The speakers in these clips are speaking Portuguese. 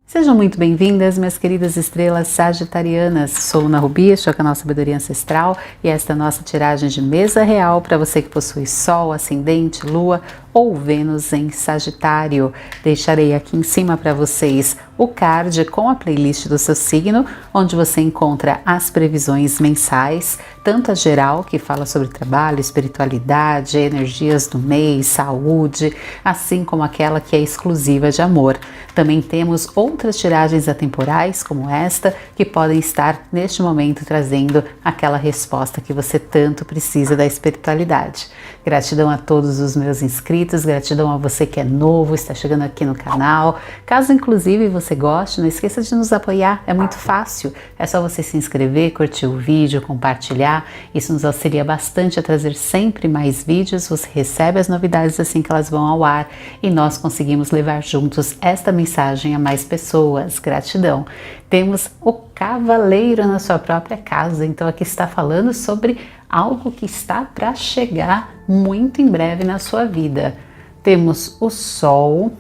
Sejam muito bem-vindas, minhas queridas estrelas sagitarianas. Sou Luna Rubi, estou com a nossa sabedoria ancestral e esta é a nossa tiragem de mesa real para você que possui Sol, Ascendente, Lua ou Vênus em Sagitário. Deixarei aqui em cima para vocês o card com a playlist do seu signo, onde você encontra as previsões mensais, tanto a geral, que fala sobre trabalho, espiritualidade, energias do mês, saúde, assim como aquela que é exclusiva de amor. Também temos outras tiragens atemporais, como esta, que podem estar neste momento trazendo aquela resposta que você tanto precisa da espiritualidade. Gratidão a todos os meus inscritos, gratidão a você que é novo, está chegando aqui no canal. Caso inclusive você goste, não esqueça de nos apoiar, é muito fácil. É só você se inscrever, curtir o vídeo, compartilhar. Isso nos auxilia bastante a trazer sempre mais vídeos. Você recebe as novidades assim que elas vão ao ar e nós conseguimos levar juntos esta mensagem a mais pessoas. Gratidão. Temos o Cavaleiro na sua própria casa, então aqui está falando sobre algo que está para chegar muito em breve na sua vida. Temos o Sol,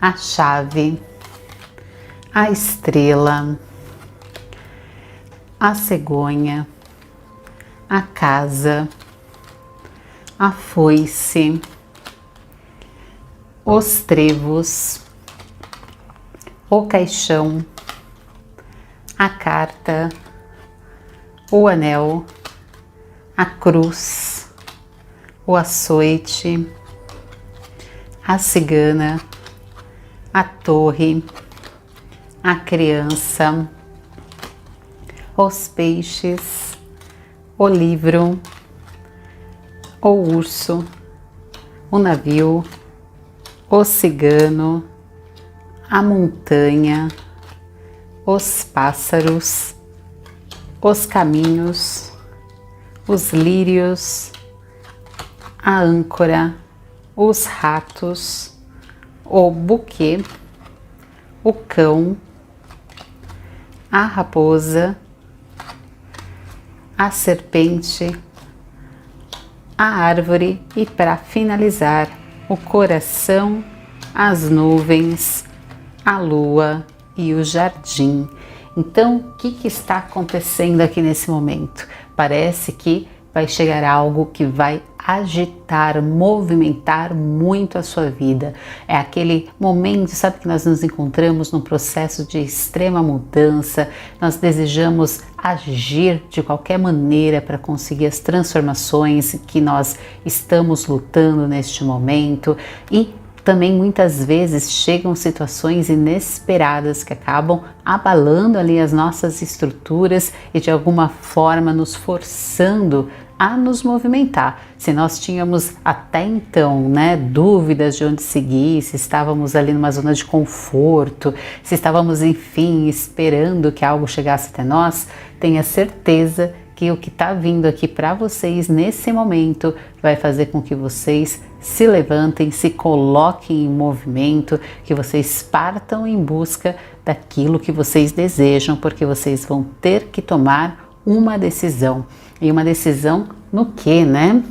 a Chave, a Estrela, a Cegonha, a Casa, a Foice, os Trevos, o Caixão, a Carta, o Anel, a Cruz, o Açoite, a Cigana, a Torre, a Criança, os Peixes, o Livro, o Urso, o Navio, o Cigano, a Montanha, os Pássaros, os Caminhos, os Lírios, a Âncora, os Ratos, o Buquê, o Cão, a Raposa, a Serpente, a Árvore e, para finalizar, o Coração, as Nuvens, a Lua e o Jardim. Então, o que está acontecendo aqui nesse momento? Parece que vai chegar algo que vai agitar, movimentar muito a sua vida. É aquele momento, sabe, que nós nos encontramos num processo de extrema mudança, nós desejamos agir de qualquer maneira para conseguir as transformações que nós estamos lutando neste momento e também muitas vezes chegam situações inesperadas que acabam abalando ali as nossas estruturas e de alguma forma nos forçando a nos movimentar. Se nós tínhamos até então, dúvidas de onde seguir, se estávamos ali numa zona de conforto, se estávamos, enfim, esperando que algo chegasse até nós, tenha certeza que o que está vindo aqui para vocês nesse momento vai fazer com que vocês se levantem, se coloquem em movimento, que vocês partam em busca daquilo que vocês desejam, porque vocês vão ter que tomar uma decisão. E uma decisão no quê, né?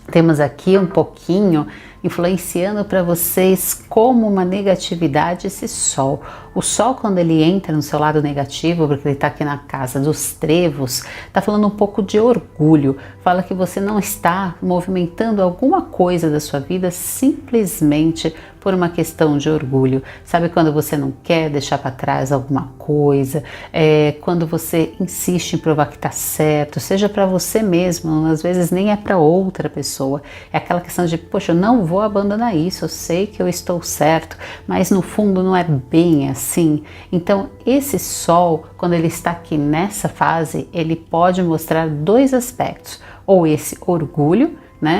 Temos aqui um pouquinho influenciando para vocês como uma negatividade esse Sol. O Sol, quando ele entra no seu lado negativo, porque ele está aqui na casa dos Trevos, está falando um pouco de orgulho. Fala que você não está movimentando alguma coisa da sua vida simplesmente por uma questão de orgulho. Sabe quando você não quer deixar para trás alguma coisa? Quando você insiste em provar que está certo, seja para você mesmo, às vezes nem é para outra pessoa. É aquela questão de, poxa, eu não vou abandonar isso, eu sei que eu estou certo, mas no fundo não é bem assim. Então esse Sol, quando ele está aqui nessa fase, ele pode mostrar dois aspectos, ou esse orgulho,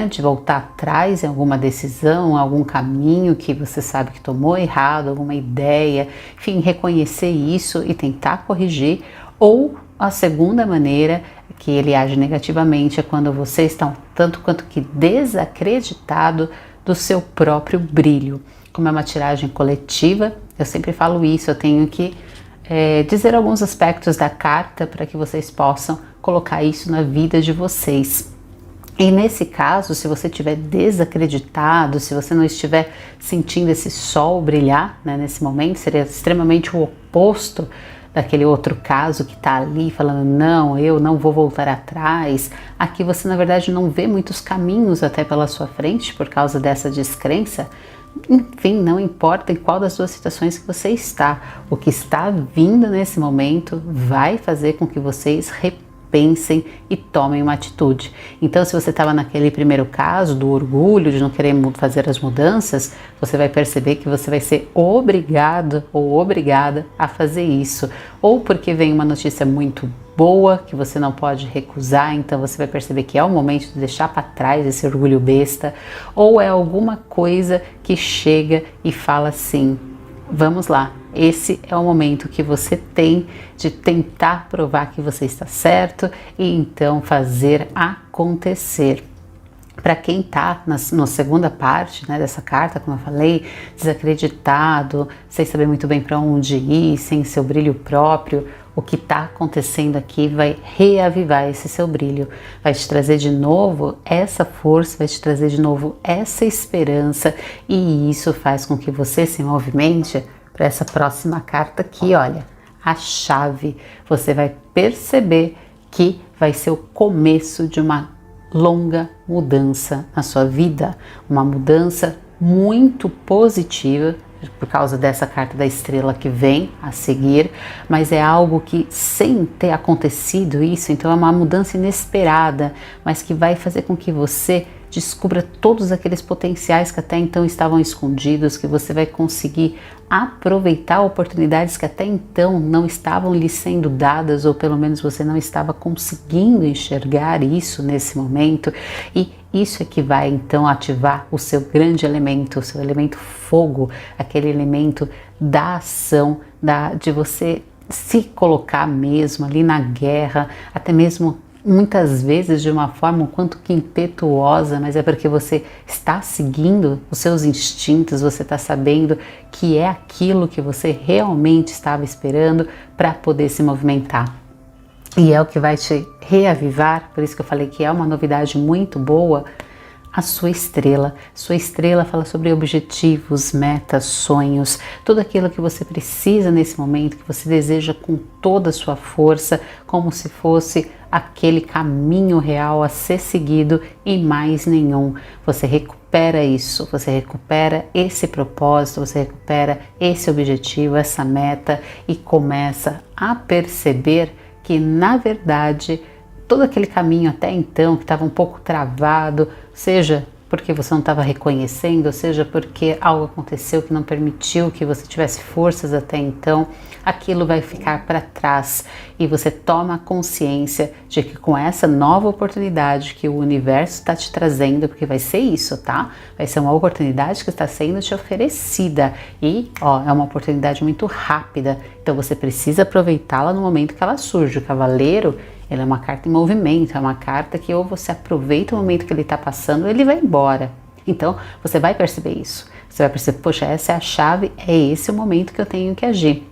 de voltar atrás em alguma decisão, algum caminho que você sabe que tomou errado, alguma ideia, enfim, reconhecer isso e tentar corrigir, ou a segunda maneira que ele age negativamente é quando você está um tanto quanto que desacreditado do seu próprio brilho. Como é uma tiragem coletiva, eu sempre falo isso, eu tenho que dizer alguns aspectos da carta para que vocês possam colocar isso na vida de vocês. E nesse caso, se você estiver desacreditado, se você não estiver sentindo esse sol brilhar, né, nesse momento, seria extremamente o oposto daquele outro caso que está ali falando, não, eu não vou voltar atrás. Aqui você, na verdade, não vê muitos caminhos até pela sua frente por causa dessa descrença. Enfim, não importa em qual das duas situações que você está, o que está vindo nesse momento vai fazer com que vocês repensem e tomem uma atitude. Então, se você estava naquele primeiro caso do orgulho, de não querer fazer as mudanças, você vai perceber que você vai ser obrigado ou obrigada a fazer isso. Ou porque vem uma notícia muito boa que você não pode recusar, então você vai perceber que é o momento de deixar para trás esse orgulho besta, ou é alguma coisa que chega e fala assim, vamos lá, esse é o momento que você tem de tentar provar que você está certo e então fazer acontecer. Para quem está na segunda parte, né, dessa carta, como eu falei, desacreditado, sem saber muito bem para onde ir, sem seu brilho próprio, o que está acontecendo aqui vai reavivar esse seu brilho, vai te trazer de novo essa força, vai te trazer de novo essa esperança, e isso faz com que você se movimente para essa próxima carta aqui, olha, a chave. Você vai perceber que vai ser o começo de uma longa mudança na sua vida, uma mudança muito positiva por causa dessa carta da estrela que vem a seguir, mas é algo que, sem ter acontecido isso, então é uma mudança inesperada, mas que vai fazer com que você descubra todos aqueles potenciais que até então estavam escondidos, que você vai conseguir aproveitar oportunidades que até então não estavam lhe sendo dadas, ou pelo menos você não estava conseguindo enxergar isso nesse momento, e isso é que vai então ativar o seu grande elemento, o seu elemento fogo, aquele elemento da ação, de você se colocar mesmo ali na guerra, até mesmo muitas vezes de uma forma um quanto que impetuosa, mas é porque você está seguindo os seus instintos, você está sabendo que é aquilo que você realmente estava esperando para poder se movimentar. E é o que vai te reavivar, por isso que eu falei que é uma novidade muito boa, a sua estrela. Sua estrela fala sobre objetivos, metas, sonhos, tudo aquilo que você precisa nesse momento, que você deseja com toda a sua força, como se fosse aquele caminho real a ser seguido e mais nenhum. Você recupera isso, você recupera esse propósito, você recupera esse objetivo, essa meta, e começa a perceber que, na verdade, todo aquele caminho até então que estava um pouco travado, seja porque você não estava reconhecendo, seja porque algo aconteceu que não permitiu que você tivesse forças até então, aquilo vai ficar para trás, e você toma consciência de que com essa nova oportunidade que o universo está te trazendo, porque vai ser isso, tá? Vai ser uma oportunidade que está sendo te oferecida, e ó, é uma oportunidade muito rápida, então você precisa aproveitá-la no momento que ela surge. O cavaleiro, ele é uma carta em movimento, é uma carta que ou você aproveita o momento que ele está passando ou ele vai embora. Então, você vai perceber isso. Você vai perceber, poxa, essa é a chave, é esse o momento que eu tenho que agir.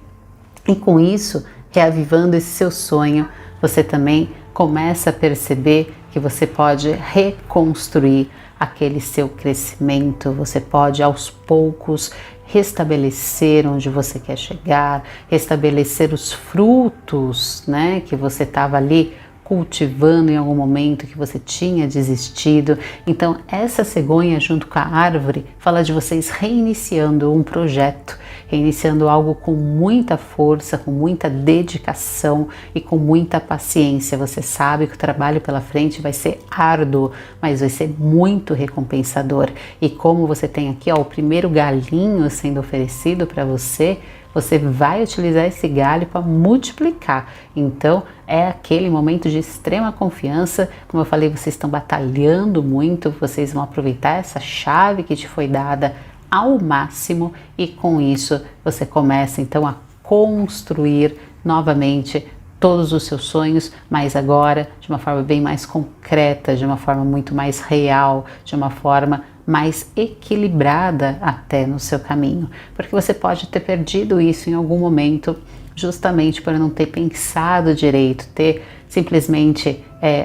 E com isso, reavivando esse seu sonho, você também começa a perceber que você pode reconstruir aquele seu crescimento, você pode aos poucos restabelecer onde você quer chegar, restabelecer os frutos, né, que você estava ali cultivando em algum momento, que você tinha desistido. Então essa cegonha junto com a árvore fala de vocês reiniciando um projeto, reiniciando algo com muita força, com muita dedicação e com muita paciência. Você sabe que o trabalho pela frente vai ser árduo, mas vai ser muito recompensador. E como você tem aqui, ó, o primeiro galinho sendo oferecido para você, você vai utilizar esse galho para multiplicar. Então é aquele momento de extrema confiança. Como eu falei, vocês estão batalhando muito, vocês vão aproveitar essa chave que te foi dada ao máximo, e com isso você começa então a construir novamente todos os seus sonhos, mas agora de uma forma bem mais concreta, de uma forma muito mais real, de uma forma mais equilibrada até no seu caminho, porque você pode ter perdido isso em algum momento justamente por não ter pensado direito, ter simplesmente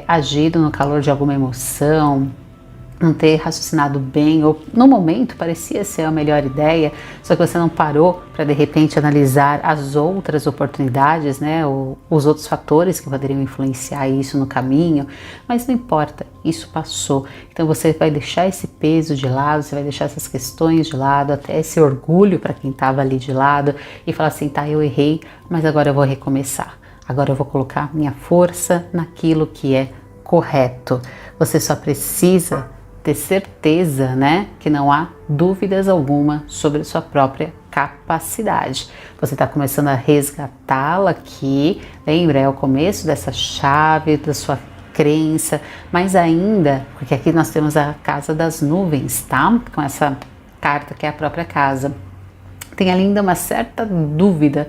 agido no calor de alguma emoção, não ter raciocinado bem, ou no momento parecia ser a melhor ideia, só que você não parou para de repente analisar as outras oportunidades, né, ou os outros fatores que poderiam influenciar isso no caminho, mas não importa, isso passou. Então você vai deixar esse peso de lado, você vai deixar essas questões de lado, até esse orgulho para quem estava ali de lado e falar assim, tá, eu errei, mas agora eu vou recomeçar. Agora eu vou colocar minha força naquilo que é correto. Você só precisa ter certeza, né, que não há dúvidas alguma sobre a sua própria capacidade. Você está começando a resgatá-la aqui, lembra, é o começo dessa chave da sua crença, mas ainda, porque aqui nós temos a casa das nuvens, tá? Com essa carta que é a própria casa. Tem ainda uma certa dúvida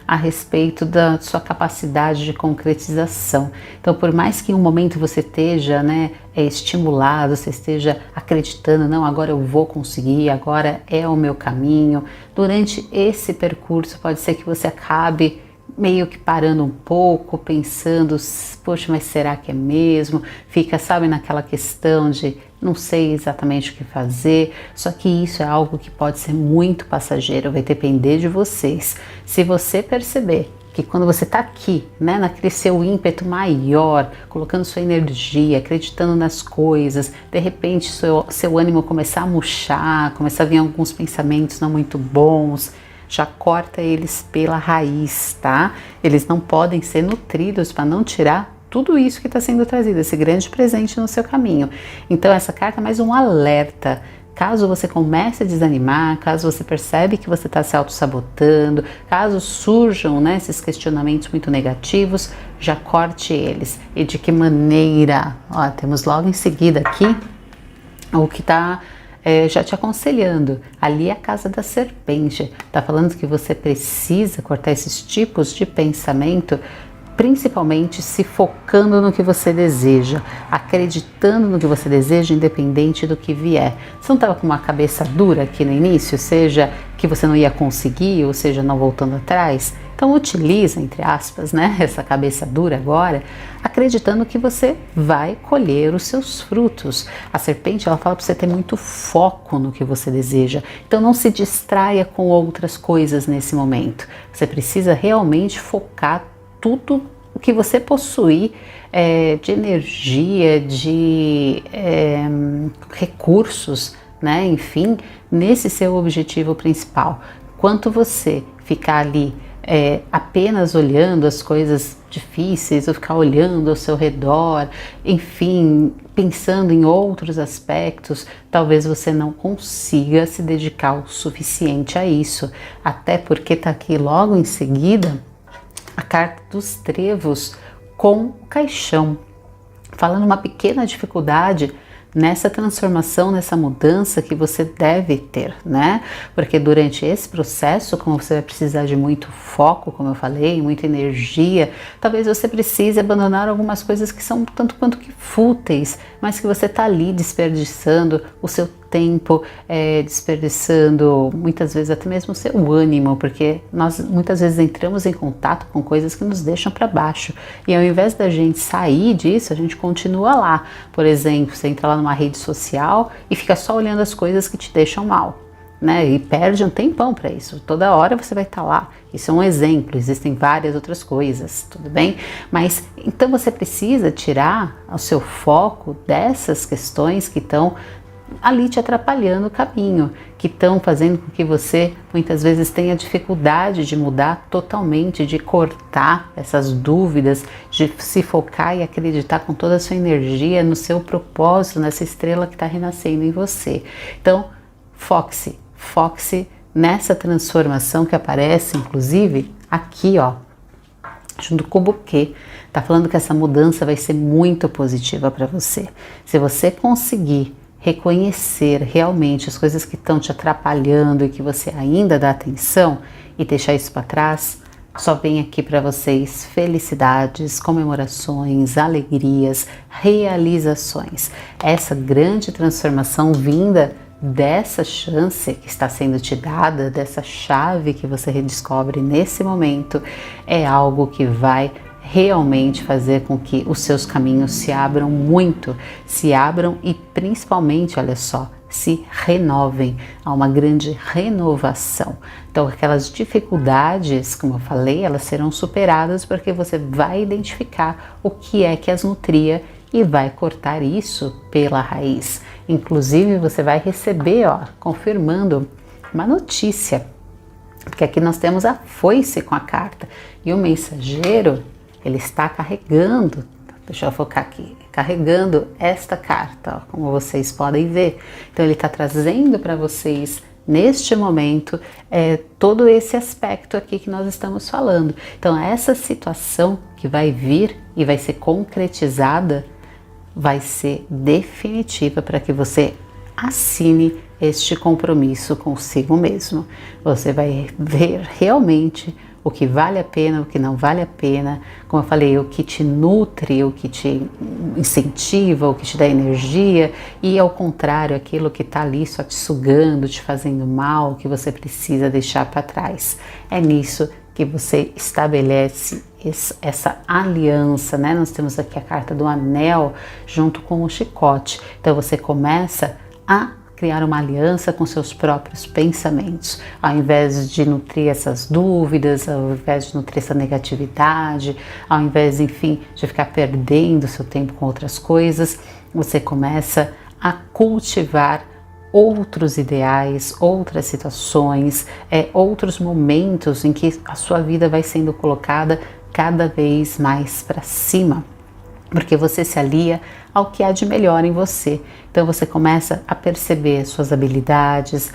a respeito da sua capacidade de concretização. Então, por mais que em um momento você esteja, né, estimulado, você esteja acreditando, não, agora eu vou conseguir, agora é o meu caminho, durante esse percurso pode ser que você acabe meio que parando um pouco, pensando, poxa, mas será que é mesmo? Fica, sabe, naquela questão de não sei exatamente o que fazer, só que isso é algo que pode ser muito passageiro, vai depender de vocês. Se você perceber que quando você está aqui, né, naquele seu ímpeto maior, colocando sua energia, acreditando nas coisas, de repente seu ânimo começar a murchar, começar a vir alguns pensamentos não muito bons, já corta eles pela raiz, tá? Eles não podem ser nutridos para não tirar tudo isso que está sendo trazido, esse grande presente no seu caminho. Então essa carta é mais um alerta. Caso você comece a desanimar, caso você percebe que você está se auto-sabotando, caso surjam, né, esses questionamentos muito negativos, já corte eles. E de que maneira? Ó, temos logo em seguida aqui o que está já te aconselhando. Ali é a casa da serpente. Está falando que você precisa cortar esses tipos de pensamento, principalmente se focando no que você deseja, acreditando no que você deseja, independente do que vier. Você não estava com uma cabeça dura aqui no início, seja que você não ia conseguir, ou seja, não voltando atrás? Então utiliza, entre aspas, né, essa cabeça dura agora, acreditando que você vai colher os seus frutos. A serpente, ela fala para você ter muito foco no que você deseja. Então não se distraia com outras coisas nesse momento. Você precisa realmente focar tudo o que você possuir de energia, de recursos, né? Enfim, nesse seu objetivo principal. Quanto você ficar ali apenas olhando as coisas difíceis, ou ficar olhando ao seu redor, enfim, pensando em outros aspectos, talvez você não consiga se dedicar o suficiente a isso. Até porque está aqui logo em seguida a carta dos trevos com o caixão, falando uma pequena dificuldade nessa transformação, nessa mudança que você deve ter, né? Porque durante esse processo, como você vai precisar de muito foco, como eu falei, muita energia, talvez você precise abandonar algumas coisas que são tanto quanto que fúteis, mas que você está ali desperdiçando o seu tempo, desperdiçando muitas vezes até mesmo o seu ânimo, porque nós muitas vezes entramos em contato com coisas que nos deixam para baixo, e ao invés da gente sair disso, a gente continua lá. Por exemplo, você entra lá numa rede social e fica só olhando as coisas que te deixam mal, né? E perde um tempão para isso. Toda hora você vai estar lá. Isso é um exemplo, existem várias outras coisas, tudo bem? Mas então você precisa tirar o seu foco dessas questões que estão ali te atrapalhando o caminho, que estão fazendo com que você muitas vezes tenha dificuldade de mudar totalmente, de cortar essas dúvidas, de se focar e acreditar com toda a sua energia no seu propósito, nessa estrela que está renascendo em você. Então, foque-se nessa transformação que aparece, inclusive, aqui, ó, junto com o buquê. Tá falando que essa mudança vai ser muito positiva para você. Se você conseguir reconhecer realmente as coisas que estão te atrapalhando e que você ainda dá atenção e deixar isso para trás, só vem aqui para vocês felicidades, comemorações, alegrias, realizações. Essa grande transformação vinda dessa chance que está sendo te dada, dessa chave que você redescobre nesse momento, é algo que vai realmente fazer com que os seus caminhos se abram muito, se abram e principalmente, olha só, se renovem, há uma grande renovação. Então aquelas dificuldades, como eu falei, elas serão superadas porque você vai identificar o que é que as nutria e vai cortar isso pela raiz. Inclusive você vai receber, ó, confirmando uma notícia, porque aqui nós temos a foice com a carta e o mensageiro, ele está carregando, deixa eu focar aqui, carregando esta carta, ó, como vocês podem ver. Então ele está trazendo para vocês neste momento todo esse aspecto aqui que nós estamos falando. Então essa situação que vai vir e vai ser concretizada vai ser definitiva para que você assine este compromisso consigo mesmo. Você vai ver realmente o que vale a pena, o que não vale a pena, como eu falei, o que te nutre, o que te incentiva, o que te dá energia, e ao contrário, aquilo que está ali só te sugando, te fazendo mal, que você precisa deixar para trás. É nisso que você estabelece essa aliança, né? Nós temos aqui a carta do anel junto com o chicote. Então você começa a criar uma aliança com seus próprios pensamentos, ao invés de nutrir essas dúvidas, ao invés de nutrir essa negatividade, ao invés, enfim, de ficar perdendo seu tempo com outras coisas, você começa a cultivar outros ideais, outras situações, outros momentos em que a sua vida vai sendo colocada cada vez mais para cima, porque você se alia ao que há de melhor em você. Então você começa a perceber suas habilidades,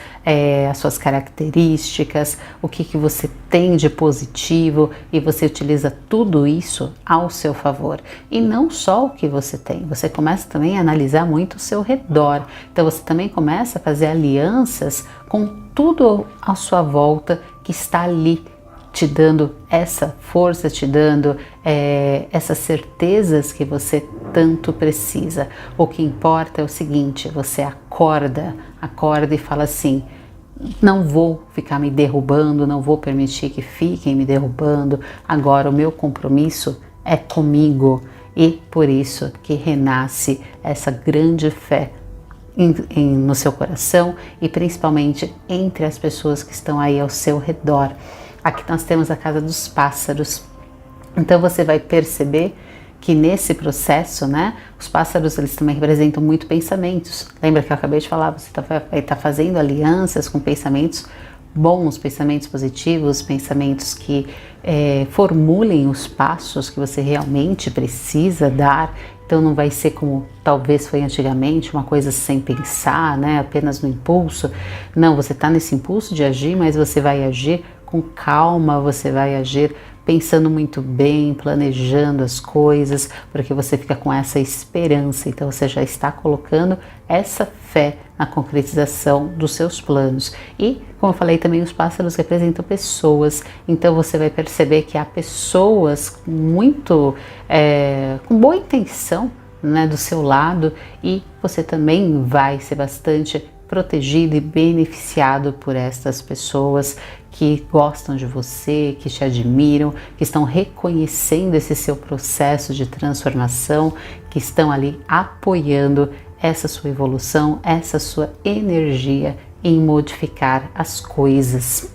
as suas características, o que você tem de positivo, e você utiliza tudo isso ao seu favor. E não só o que você tem, você começa também a analisar muito o seu redor. Então você também começa a fazer alianças com tudo à sua volta que está ali, te dando essa força, te dando essas certezas que você tanto precisa. O que importa é o seguinte: você acorda e fala assim: não vou ficar me derrubando, não vou permitir que fiquem me derrubando, agora o meu compromisso é comigo. E por isso que renasce essa grande fé no seu coração e principalmente entre as pessoas que estão aí ao seu redor. Aqui nós temos a casa dos pássaros. Então você vai perceber que nesse processo, né, os pássaros, eles também representam muito pensamentos. Lembra que eu acabei de falar, você vai estar fazendo alianças com pensamentos bons, pensamentos positivos, pensamentos que formulem os passos que você realmente precisa dar. Então não vai ser como talvez foi antigamente, uma coisa sem pensar, né, apenas no impulso. Não, você está nesse impulso de agir, mas você vai agir com calma, você vai agir pensando muito bem, planejando as coisas, porque você fica com essa esperança. Então você já está colocando essa fé na concretização dos seus planos. E, como eu falei, também os pássaros representam pessoas. Então você vai perceber que há pessoas muito com boa intenção, né, do seu lado, e você também vai ser bastante protegido e beneficiado por estas pessoas que gostam de você, que te admiram, que estão reconhecendo esse seu processo de transformação, que estão ali apoiando essa sua evolução, essa sua energia em modificar as coisas.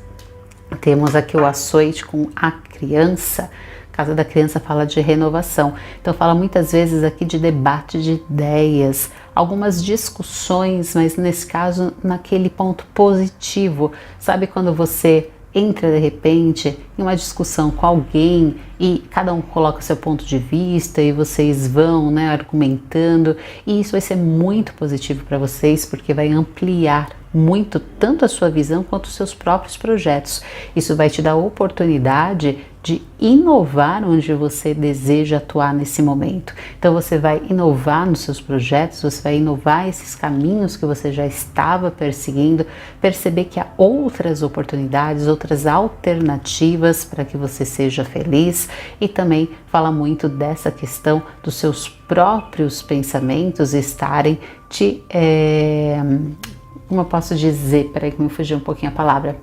Temos aqui o açoite com a criança. A casa da criança fala de renovação, então fala muitas vezes aqui de debate de ideias, algumas discussões, mas nesse caso naquele ponto positivo. Sabe quando você entra de repente em uma discussão com alguém e cada um coloca seu ponto de vista e vocês vão, né, argumentando, e isso vai ser muito positivo para vocês, porque vai ampliar muito tanto a sua visão quanto os seus próprios projetos. Isso vai te dar a oportunidade de inovar onde você deseja atuar nesse momento. Então você vai inovar nos seus projetos, você vai inovar esses caminhos que você já estava perseguindo, perceber que há outras oportunidades, outras alternativas para que você seja feliz, e também fala muito dessa questão dos seus próprios pensamentos estarem te como eu posso dizer, peraí que me fugiu um pouquinho a palavra,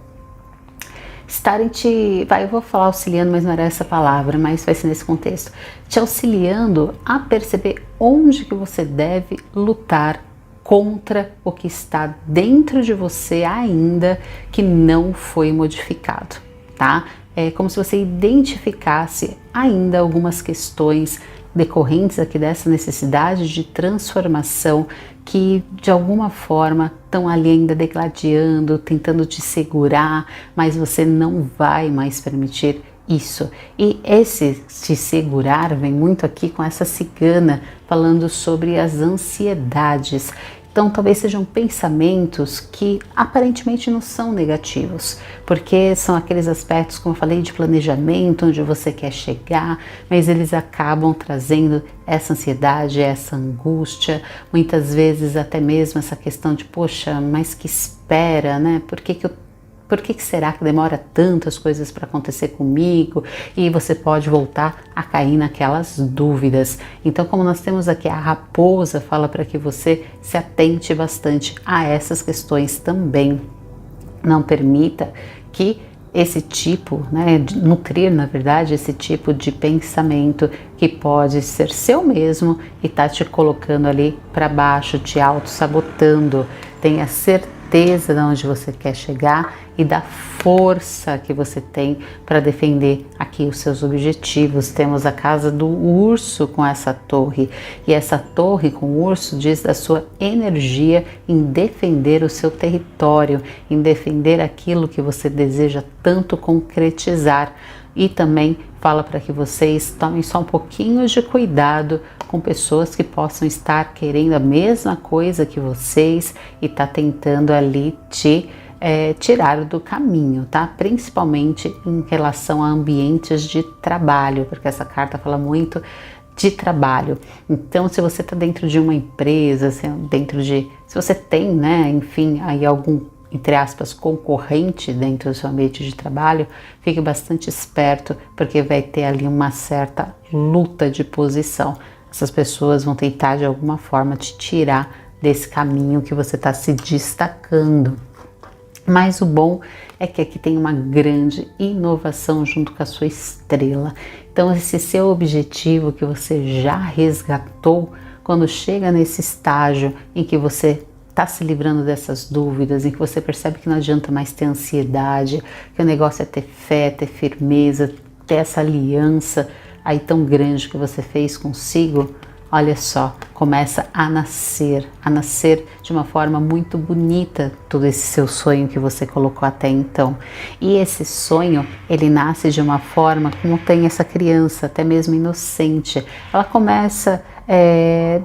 eu vou falar auxiliando, mas não era essa palavra, mas vai ser nesse contexto, te auxiliando a perceber onde que você deve lutar contra o que está dentro de você ainda que não foi modificado, tá? É como se você identificasse ainda algumas questões decorrentes aqui dessa necessidade de transformação que de alguma forma estão ali ainda degladiando, tentando te segurar, mas você não vai mais permitir isso. E esse te segurar vem muito aqui com essa cigana falando sobre as ansiedades. Então talvez sejam pensamentos que aparentemente não são negativos, porque são aqueles aspectos, como eu falei, de planejamento, onde você quer chegar, mas eles acabam trazendo essa ansiedade, essa angústia, muitas vezes até mesmo essa questão de, poxa, mas que espera, né? Por que será que demora tantas coisas para acontecer comigo? E você pode voltar a cair naquelas dúvidas. Então, como nós temos aqui a raposa, fala para que você se atente bastante a essas questões também. Não permita que esse tipo, né, nutrir na verdade esse tipo de pensamento que pode ser seu mesmo e tá te colocando ali para baixo, te auto-sabotando. Tenha certeza de onde você quer chegar e da força que você tem para defender aqui os seus objetivos. Temos a casa do urso com essa torre, e essa torre com o urso diz da sua energia em defender o seu território, em defender aquilo que você deseja tanto concretizar. E também fala para que vocês tomem só um pouquinho de cuidado com pessoas que possam estar querendo a mesma coisa que vocês e tá tentando ali te tirar do caminho, tá? Principalmente em relação a ambientes de trabalho, porque essa carta fala muito de trabalho. Então, se você está dentro de uma empresa, se você tem, né, enfim, aí algum, entre aspas, concorrente dentro do seu ambiente de trabalho, fique bastante esperto, porque vai ter ali uma certa luta de posição. Essas pessoas vão tentar de alguma forma te tirar desse caminho que você está se destacando. Mas o bom é que aqui tem uma grande inovação junto com a sua estrela. Então esse seu objetivo que você já resgatou, quando chega nesse estágio em que você está se livrando dessas dúvidas, em que você percebe que não adianta mais ter ansiedade, que o negócio é ter fé, ter firmeza, ter essa aliança aí tão grande que você fez consigo, olha só, começa a nascer de uma forma muito bonita todo esse seu sonho que você colocou até então. E esse sonho, ele nasce de uma forma como tem essa criança, até mesmo inocente. Ela começa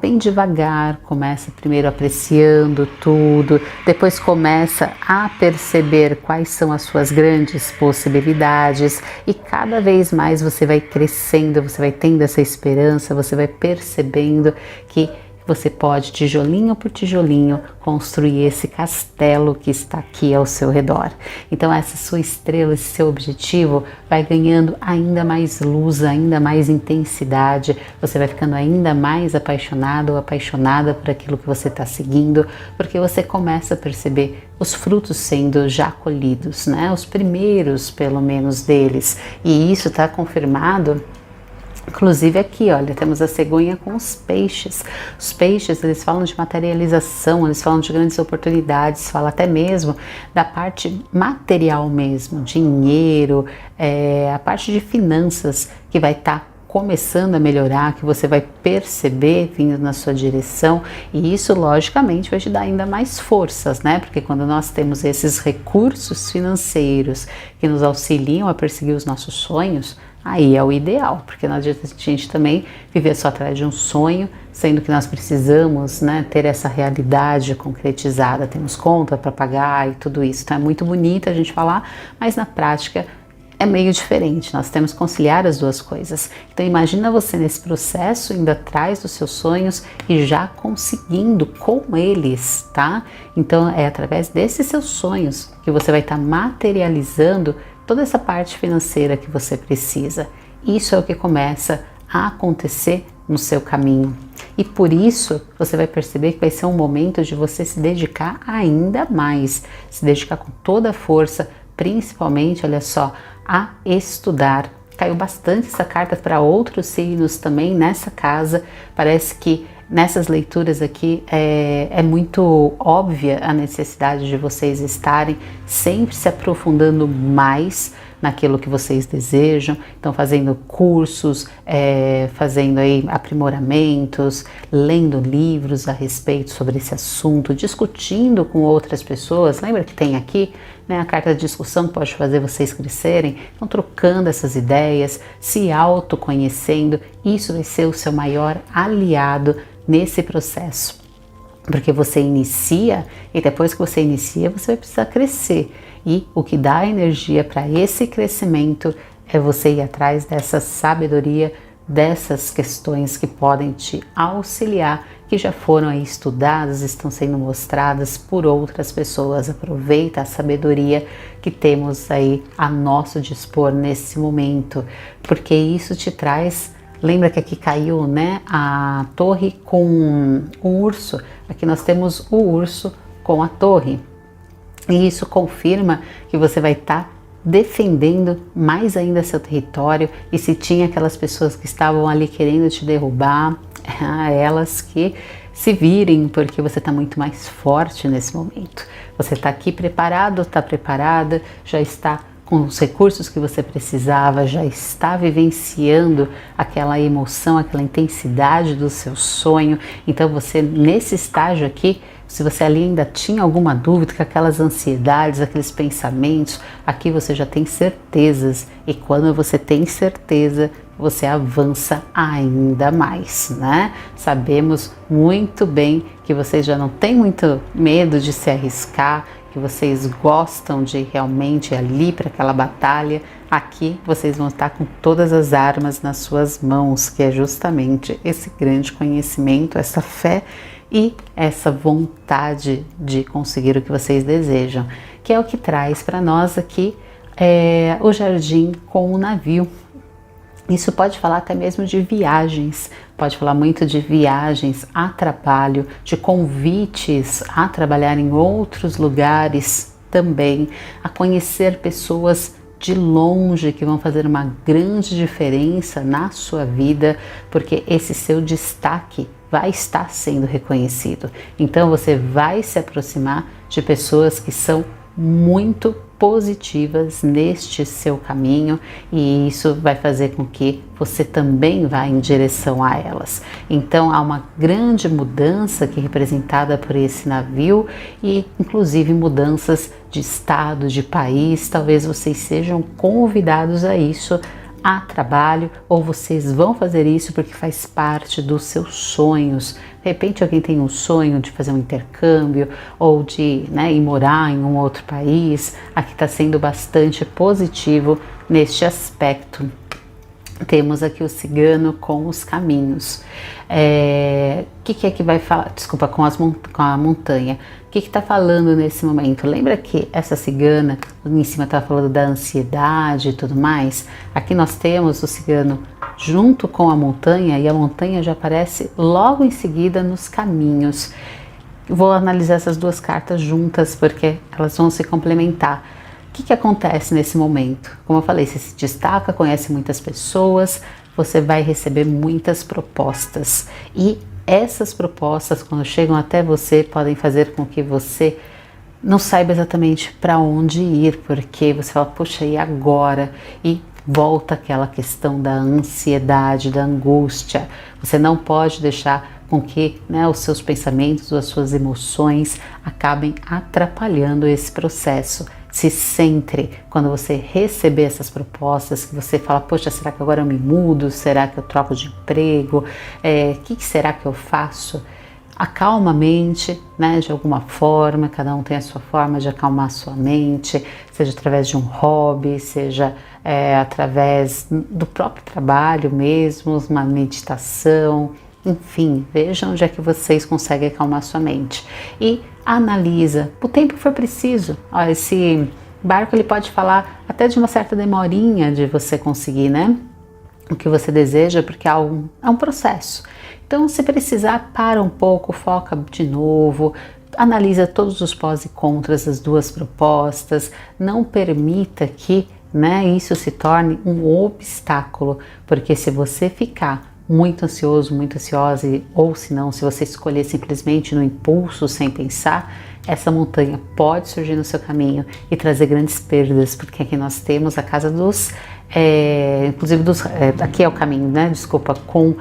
bem devagar, começa primeiro apreciando tudo, depois começa a perceber quais são as suas grandes possibilidades e cada vez mais você vai crescendo, você vai tendo essa esperança, você vai percebendo que você pode, tijolinho por tijolinho, construir esse castelo que está aqui ao seu redor. Então essa sua estrela, esse seu objetivo vai ganhando ainda mais luz, ainda mais intensidade, você vai ficando ainda mais apaixonado ou apaixonada por aquilo que você está seguindo, porque você começa a perceber os frutos sendo já colhidos, né? Os primeiros, pelo menos, deles. E isso está confirmado. Inclusive aqui, olha, temos a cegonha com os peixes. Os peixes, eles falam de materialização, eles falam de grandes oportunidades, falam até mesmo da parte material mesmo, dinheiro, a parte de finanças que vai estar começando a melhorar, que você vai perceber vindo na sua direção, e isso logicamente vai te dar ainda mais forças, né? Porque quando nós temos esses recursos financeiros que nos auxiliam a perseguir os nossos sonhos, aí é o ideal, porque não adianta a gente também viver só atrás de um sonho, sendo que nós precisamos, né, ter essa realidade concretizada, temos conta para pagar e tudo isso. Então é muito bonito a gente falar, mas na prática é meio diferente, nós temos que conciliar as duas coisas. Então imagina você nesse processo, indo atrás dos seus sonhos e já conseguindo com eles, tá? Então é através desses seus sonhos que você vai estar materializando toda essa parte financeira que você precisa. Isso é o que começa a acontecer no seu caminho. E por isso você vai perceber que vai ser um momento de você se dedicar ainda mais, se dedicar com toda a força, principalmente, olha só, a estudar. Caiu bastante essa carta para outros signos também nessa casa. Parece que nessas leituras aqui é muito óbvia a necessidade de vocês estarem sempre se aprofundando mais naquilo que vocês desejam, então fazendo cursos, fazendo aí aprimoramentos, lendo livros a respeito sobre esse assunto, discutindo com outras pessoas. Lembra que tem aqui, né, a carta de discussão que pode fazer vocês crescerem? Então trocando essas ideias, se autoconhecendo, isso vai ser o seu maior aliado nesse processo. Porque você inicia e depois que você inicia, você vai precisar crescer. E o que dá energia para esse crescimento é você ir atrás dessa sabedoria, dessas questões que podem te auxiliar, que já foram aí estudadas, estão sendo mostradas por outras pessoas. Aproveita a sabedoria que temos aí a nosso dispor nesse momento, porque isso te traz. Lembra que aqui caiu, né, a torre com o urso. Aqui nós temos o urso com a torre. E isso confirma que você vai estar defendendo mais ainda seu território. E se tinha aquelas pessoas que estavam ali querendo te derrubar, elas que se virem, porque você está muito mais forte nesse momento. Você está aqui preparado, está preparada, já está com os recursos que você precisava, já está vivenciando aquela emoção, aquela intensidade do seu sonho. Então você, nesse estágio aqui, se você ali ainda tinha alguma dúvida, com aquelas ansiedades, aqueles pensamentos, aqui você já tem certezas. E quando você tem certeza, você avança ainda mais, né? Sabemos muito bem que vocês já não têm muito medo de se arriscar, que vocês gostam de realmente ir ali para aquela batalha. Aqui vocês vão estar com todas as armas nas suas mãos, que é justamente esse grande conhecimento, essa fé e essa vontade de conseguir o que vocês desejam, que é o que traz para nós aqui o jardim com o navio. Isso pode falar até mesmo de viagens, pode falar muito de viagens a trabalho, de convites a trabalhar em outros lugares também, a conhecer pessoas de longe que vão fazer uma grande diferença na sua vida, porque esse seu destaque vai estar sendo reconhecido. Então você vai se aproximar de pessoas que são muito positivas neste seu caminho, e isso vai fazer com que você também vá em direção a elas. Então há uma grande mudança aqui representada por esse navio, e inclusive mudanças de estado, de país. Talvez vocês sejam convidados a isso, a trabalho, ou vocês vão fazer isso porque faz parte dos seus sonhos. De repente alguém tem um sonho de fazer um intercâmbio ou de ir morar em um outro país. Aqui está sendo bastante positivo neste aspecto. Temos aqui o cigano com os caminhos. O que é que vai falar? Desculpa, com a montanha. O que está falando nesse momento? Lembra que essa cigana, em cima estava falando da ansiedade e tudo mais? Aqui nós temos o cigano junto com a montanha, e a montanha já aparece logo em seguida nos caminhos. Vou analisar essas duas cartas juntas porque elas vão se complementar. O que acontece nesse momento? Como eu falei, você se destaca, conhece muitas pessoas, você vai receber muitas propostas. E essas propostas, quando chegam até você, podem fazer com que você não saiba exatamente para onde ir, porque você fala, poxa, e agora? E volta aquela questão da ansiedade, da angústia. Você não pode deixar com que os seus pensamentos ou as suas emoções acabem atrapalhando esse processo. Se centre quando você receber essas propostas, que você fala, poxa, será que agora eu me mudo? Será que eu troco de emprego? O que será que eu faço? Acalma a mente, de alguma forma. Cada um tem a sua forma de acalmar a sua mente, seja através de um hobby, seja através do próprio trabalho mesmo, uma meditação. Enfim, vejam onde é que vocês conseguem acalmar sua mente. E analisa o tempo que for preciso. Esse barco ele pode falar até de uma certa demorinha de você conseguir, o que você deseja, porque é um processo. Então, se precisar, para um pouco, foca de novo, analisa todos os pós e contras das duas propostas, não permita que, isso se torne um obstáculo, porque se você ficar muito ansioso, muito ansiosa, ou se não, se você escolher simplesmente no impulso, sem pensar, essa montanha pode surgir no seu caminho e trazer grandes perdas, porque aqui nós temos a casa dos, inclusive aqui é o caminho, desculpa, com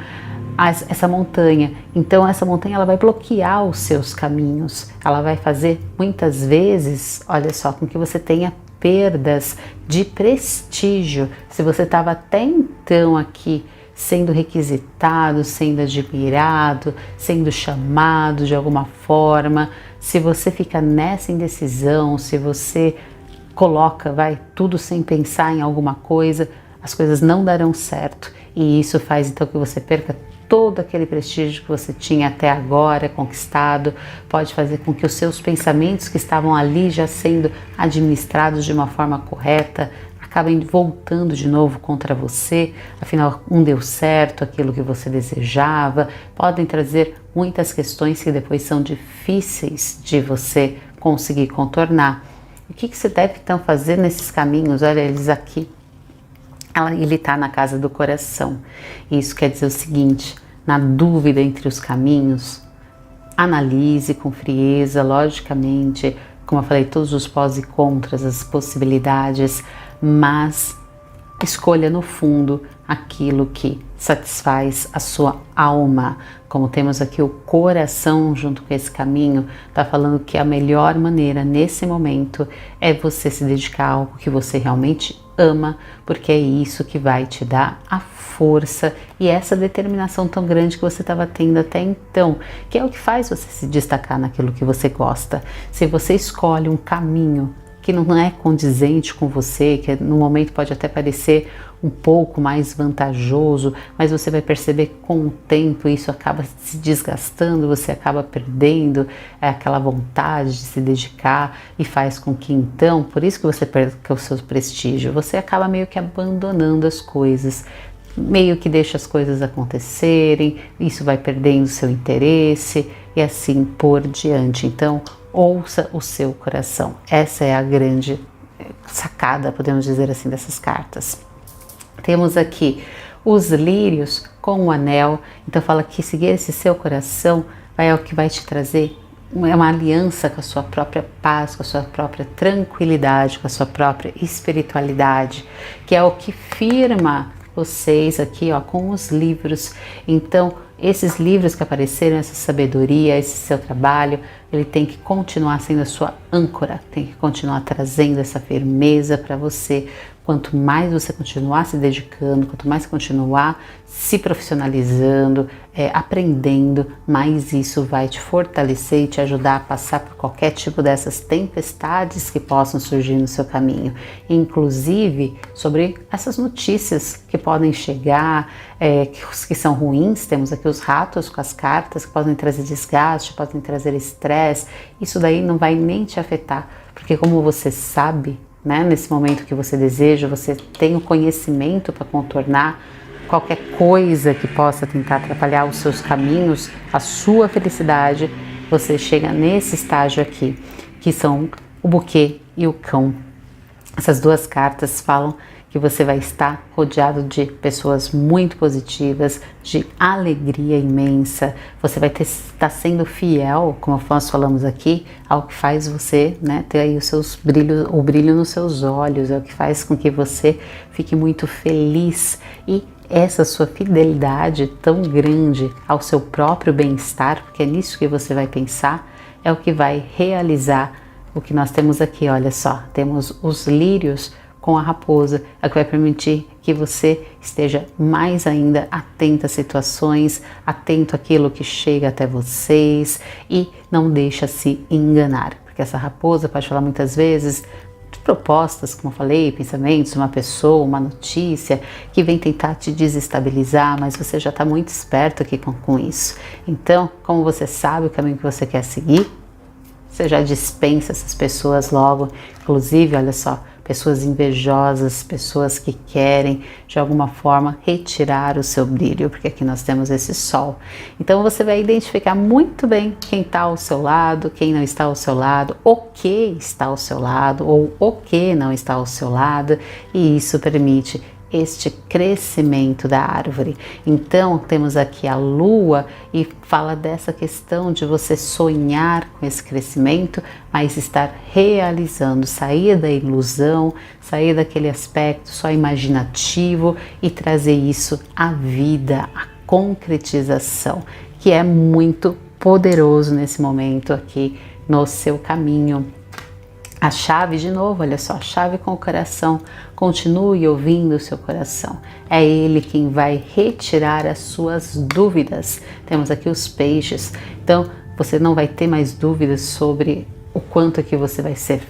essa montanha. Então essa montanha ela vai bloquear os seus caminhos, ela vai fazer muitas vezes, olha só, com que você tenha perdas de prestígio. Se você estava até então aqui sendo requisitado, sendo admirado, sendo chamado de alguma forma, se você fica nessa indecisão, se você coloca, tudo sem pensar em alguma coisa, as coisas não darão certo, e isso faz então que você perca todo aquele prestígio que você tinha até agora conquistado, pode fazer com que os seus pensamentos que estavam ali já sendo administrados de uma forma correta acabem voltando de novo contra você, afinal não deu certo aquilo que você desejava, podem trazer muitas questões que depois são difíceis de você conseguir contornar. O que você deve então fazer nesses caminhos? Olha eles aqui. Ele está na casa do coração. Isso quer dizer o seguinte: na dúvida entre os caminhos, analise com frieza, logicamente, como eu falei, todos os pós e contras, as possibilidades, mas escolha no fundo aquilo que satisfaz a sua alma. Como temos aqui o coração junto com esse caminho, está falando que a melhor maneira nesse momento é você se dedicar a algo que você realmente ama, porque é isso que vai te dar a força e essa determinação tão grande que você estava tendo até então, que é o que faz você se destacar naquilo que você gosta. Se você escolhe um caminho que não é condizente com você, que no momento pode até parecer um pouco mais vantajoso, mas você vai perceber que com o tempo isso acaba se desgastando, você acaba perdendo aquela vontade de se dedicar e faz com que então, por isso que você perca o seu prestígio, você acaba meio que abandonando as coisas, meio que deixa as coisas acontecerem, isso vai perdendo seu interesse e assim por diante. Então, ouça o seu coração. Essa é a grande sacada, podemos dizer assim, dessas cartas. Temos aqui os lírios com o anel. Então fala que seguir esse seu coração é o que vai te trazer uma aliança com a sua própria paz, com a sua própria tranquilidade, com a sua própria espiritualidade, que é o que firma vocês aqui, com os livros. Então, esses livros que apareceram, essa sabedoria, esse seu trabalho, ele tem que continuar sendo a sua âncora, tem que continuar trazendo essa firmeza para você. Quanto mais você continuar se dedicando, quanto mais continuar se profissionalizando, aprendendo, mais isso vai te fortalecer e te ajudar a passar por qualquer tipo dessas tempestades que possam surgir no seu caminho. Inclusive sobre essas notícias que podem chegar, que são ruins. Temos aqui os ratos com as cartas que podem trazer desgaste, podem trazer estresse. Isso daí não vai nem te afetar, porque como você sabe, nesse momento que você deseja, você tem o conhecimento para contornar qualquer coisa que possa tentar atrapalhar os seus caminhos, a sua felicidade. Você chega nesse estágio aqui, que são o buquê e o cão. Essas duas cartas falam que você vai estar rodeado de pessoas muito positivas, de alegria imensa. Você vai estar sendo fiel, como nós falamos aqui, ao que faz você, ter aí o brilho nos seus olhos, é o que faz com que você fique muito feliz. E essa sua fidelidade tão grande ao seu próprio bem-estar, porque é nisso que você vai pensar, é o que vai realizar o que nós temos aqui. Olha só, temos os lírios com a raposa, é o que vai permitir que você esteja mais ainda atento às situações, atento àquilo que chega até vocês e não deixa se enganar, porque essa raposa pode falar muitas vezes de propostas, como eu falei, pensamentos, uma pessoa, uma notícia que vem tentar te desestabilizar, mas você já está muito esperto aqui com isso. Então, como você sabe o caminho que você quer seguir, você já dispensa essas pessoas logo. Inclusive, olha só, pessoas invejosas, pessoas que querem de alguma forma retirar o seu brilho, porque aqui nós temos esse sol. Então você vai identificar muito bem quem está ao seu lado, quem não está ao seu lado, o que está ao seu lado ou o que não está ao seu lado, e isso permite este crescimento da árvore. Então temos aqui a lua e fala dessa questão de você sonhar com esse crescimento, mas estar realizando, sair da ilusão, sair daquele aspecto só imaginativo e trazer isso à vida, à concretização, que é muito poderoso nesse momento aqui no seu caminho. A chave, de novo, olha só, a chave com o coração. Continue ouvindo o seu coração. É ele quem vai retirar as suas dúvidas. Temos aqui os peixes. Então, você não vai ter mais dúvidas sobre o quanto que você vai ser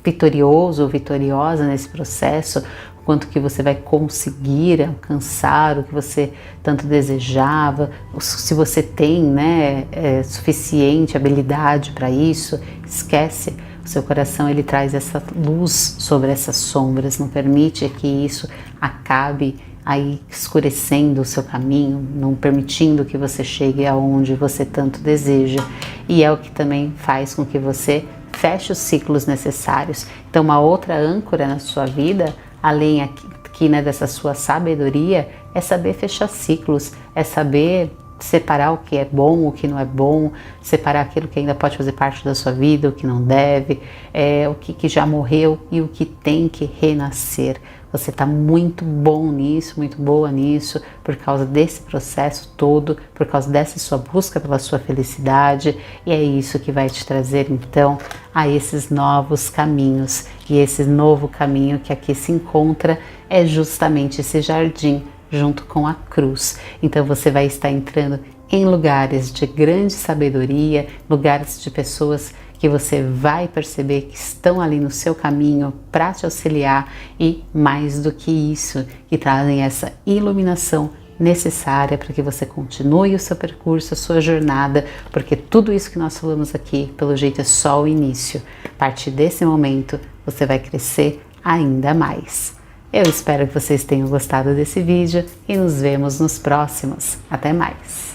vitorioso ou vitoriosa nesse processo, o quanto que você vai conseguir alcançar o que você tanto desejava, se você tem, né, suficiente habilidade para isso. Esquece. O seu coração, ele traz essa luz sobre essas sombras, não permite que isso acabe aí escurecendo o seu caminho, não permitindo que você chegue aonde você tanto deseja. E é o que também faz com que você feche os ciclos necessários. Então, uma outra âncora na sua vida, além aqui, né, dessa sua sabedoria, é saber fechar ciclos, é saber separar o que é bom, o que não é bom, separar aquilo que ainda pode fazer parte da sua vida, o que não deve, o que já morreu e o que tem que renascer. Você está muito bom nisso, muito boa nisso, por causa desse processo todo, por causa dessa sua busca pela sua felicidade, e é isso que vai te trazer então a esses novos caminhos. E esse novo caminho que aqui se encontra é justamente esse jardim, junto com a cruz. Então você vai estar entrando em lugares de grande sabedoria, lugares de pessoas que você vai perceber que estão ali no seu caminho para te auxiliar, e mais do que isso, que trazem essa iluminação necessária para que você continue o seu percurso, a sua jornada, porque tudo isso que nós falamos aqui, pelo jeito, é só o início. A partir desse momento, você vai crescer ainda mais. Eu espero que vocês tenham gostado desse vídeo e nos vemos nos próximos. Até mais!